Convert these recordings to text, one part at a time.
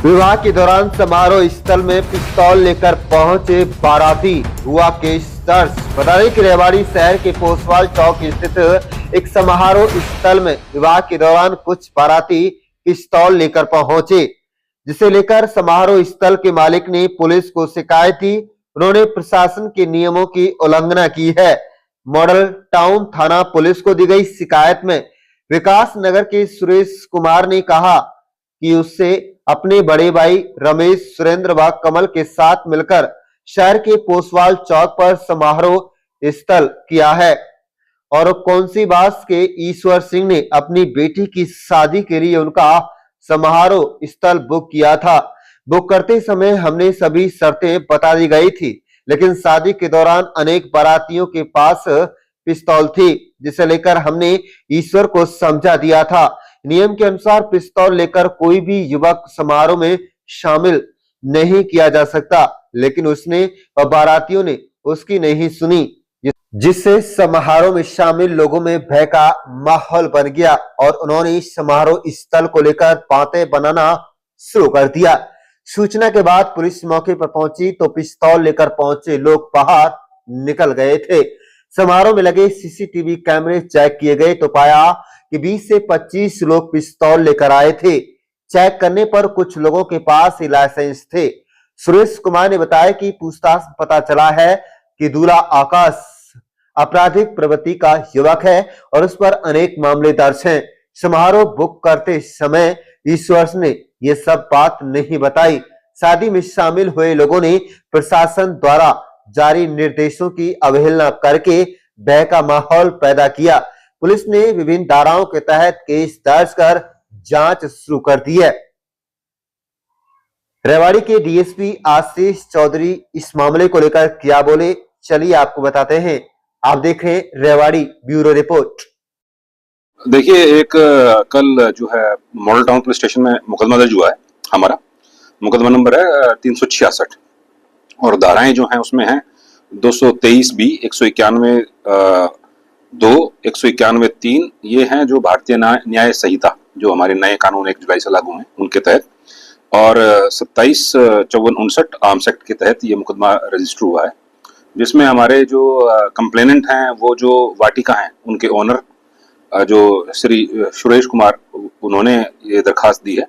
विवाह के दौरान समारोह स्थल में पिस्तौल लेकर पहुंचे बाराती, हुआ केस दर्ज। बता दें कि रेवाड़ी शहर के पोसवाल चौक स्थित एक समारोह स्थल में विवाह के दौरान कुछ बाराती पिस्तौल लेकर पहुंचे, जिसे लेकर समारोह स्थल के मालिक ने पुलिस को शिकायत दी। उन्होंने प्रशासन के नियमों की उल्लंघना की है। मॉडल टाउन थाना पुलिस को दी गई शिकायत में विकास नगर के सुरेश कुमार ने कहा कि उससे अपने बड़े भाई रमेश, सुरेंद्र व कमल के साथ मिलकर शहर के पोसवाल चौक पर समारोह स्थल किया है और कौंसीबास के ईश्वर सिंह ने अपनी बेटी की शादी के लिए उनका समारोह स्थल बुक किया था। बुक करते समय हमने सभी शर्तें बता दी गई थी, लेकिन शादी के दौरान अनेक बारातियों के पास पिस्तौल थी, जिसे लेकर हमने ईश्वर को समझा दिया था। नियम के अनुसार पिस्तौल लेकर कोई भी युवक समारोह में शामिल नहीं किया जा सकता, लेकिन उसने व बारातियों ने उसकी नहीं सुनी, जिससे समारोह में शामिल लोगों में भय का माहौल बन गया और उन्होंने समारोह स्थल को लेकर बातें बनाना शुरू कर दिया। सूचना के बाद पुलिस मौके पर पहुंची तो पिस्तौल लेकर पहुंचे लोग बाहर निकल गए थे। समारोह में लगे सीसीटीवी कैमरे चेक किए गए तो पाया कि 20 से 25 लोग पिस्तौल लेकर आए थे। चेक करने पर कुछ लोगों के पास ही लाइसेंस थे। सुरेश कुमार ने बताया कि पूछताछ में पता चला है कि दूल्हा आकाश आपराधिक प्रवृत्ति का युवक है और उस पर अनेक मामले दर्ज हैं। समारोह बुक करते समय ईश्वर ने ये सब बात नहीं बताई। शादी में शामिल हुए लोगों ने प्रशासन द्वारा जारी निर्देशों की अवहेलना करके भय का माहौल पैदा किया। पुलिस ने विभिन्न धाराओं के तहत केस दर्ज कर जांच शुरू कर दी है। रेवाड़ी के डीएसपी आशीष चौधरी इस मामले को लेकर क्या बोले, चलिए आपको बताते हैं। आप देख रहे हैं रेवाड़ी ब्यूरो रिपोर्ट। देखिए, एक कल जो है मॉडल टाउन पुलिस स्टेशन में मुकदमा दर्ज हुआ है। हमारा मुकदमा नंबर है 366 और धाराएं जो हैं उसमें हैं 223 बी, 191 2, 191 3। ये हैं जो भारतीय न्याय संहिता, जो हमारे नए कानून 1 जुलाई से लागू हैं, उनके तहत, और 27 54 59 आर्म्स एक्ट के तहत ये मुकदमा रजिस्टर हुआ है, जिसमें हमारे जो कंप्लेनेंट हैं वो जो वाटिका हैं उनके ओनर जो श्री सुरेश कुमार, उन्होंने ये दरखास्त दी है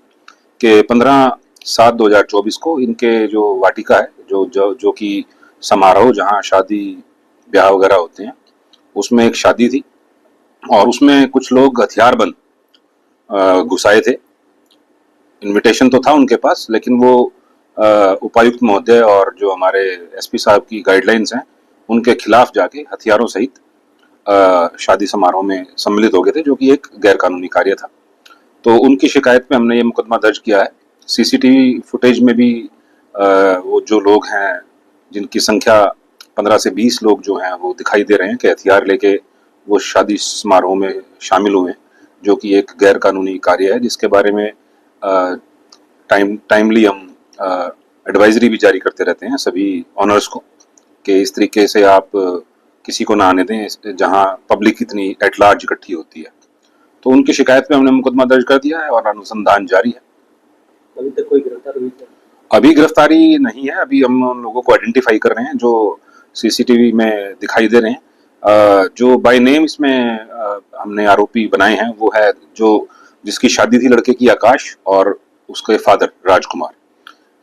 कि 15/7/2024 को इनके जो वाटिका है जो कि समारोह जहां शादी ब्याह वगैरह होते हैं, उसमें एक शादी थी और उसमें कुछ लोग हथियारबंद घुसाए थे। इनविटेशन तो था उनके पास, लेकिन वो उपायुक्त महोदय और जो हमारे एसपी साहब की गाइडलाइंस हैं उनके खिलाफ जाके हथियारों सहित शादी समारोह में सम्मिलित हो गए थे, जो कि एक गैर कानूनी कार्य था। तो उनकी शिकायत पे हमने ये मुकदमा दर्ज किया है। सीसीटीवी फुटेज में भी वो जो लोग हैं, जिनकी संख्या 15 से 20 लोग जो हैं, वो दिखाई दे रहे हैं कि हथियार लेके वो शादी समारोह में शामिल हुए हैं, जो कि एक गैर कानूनी कार्य है, जिसके बारे में टाइमली हम एडवाइजरी भी जारी करते रहते हैं सभी ऑनर्स को कि इस तरीके से आप किसी को ना आने दें जहां पब्लिक इतनी एट लार्ज इकट्ठी होती है। तो उनकी शिकायत पे हमने मुकदमा दर्ज कर दिया है और अनुसंधान जारी है। अभी तक कोई गिरफ्तार हुई है? अभी गिरफ्तारी नहीं है। अभी हम उन लोगों को आइडेंटिफाई कर रहे हैं जो सीसीटीवी में दिखाई दे रहे हैं। जो बाय नेम इसमें हमने आरोपी बनाए हैं वो है जिसकी शादी थी लड़के की, आकाश, और उसके फादर राजकुमार।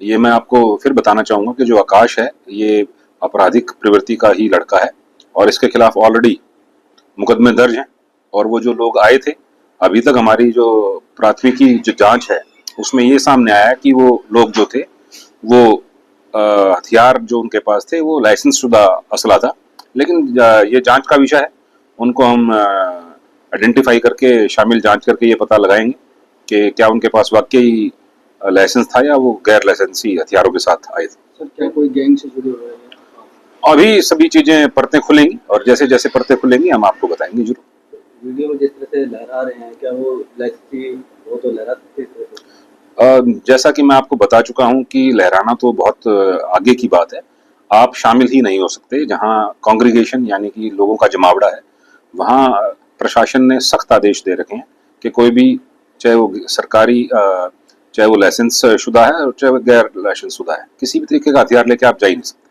ये मैं आपको फिर बताना चाहूंगा कि जो आकाश है ये आपराधिक प्रवृत्ति का ही लड़का है और इसके खिलाफ ऑलरेडी मुकदमे दर्ज हैं। और वो जो लोग आए थे, अभी तक हमारी जो प्राथमिकी जो जांच है उसमें ये सामने आया है कि वो लोग जो थे वो हथियार जो उनके पास थे वो लाइसेंस शुदा असला था। लेकिन ये जांच का विषय है, उनको हम आइडेंटिफाई करके शामिल जांच करके ये पता लगाएंगे कि क्या उनके पास वाकई लाइसेंस था या वो गैर लाइसेंसी हथियारों के साथ आए थे। सर, क्या कोई गैंग से जुड़े हुए हैं? अभी सभी चीजें परतें खुलेंगी और जैसे जैसे परतें खुलेंगी हम आपको बताएंगे जरूर। वीडियो में जिस तरह से लहरा रहे हैं, क्या वो लाइसेंसी वो तो लहरा सकते हैं? जैसा कि मैं आपको बता चुका हूं कि लहराना तो बहुत आगे की बात है। आप शामिल ही नहीं हो सकते। जहां कांग्रीगेशन यानी कि लोगों का जमावड़ा है, वहां प्रशासन ने सख्त आदेश दे रखे हैं कि कोई भी, चाहे वो सरकारी चाहे वो लाइसेंस शुदा है और चाहे वो गैर लाइसेंस शुदा है, किसी भी तरीके का हथियार लेके आप जा ही नहीं सकते।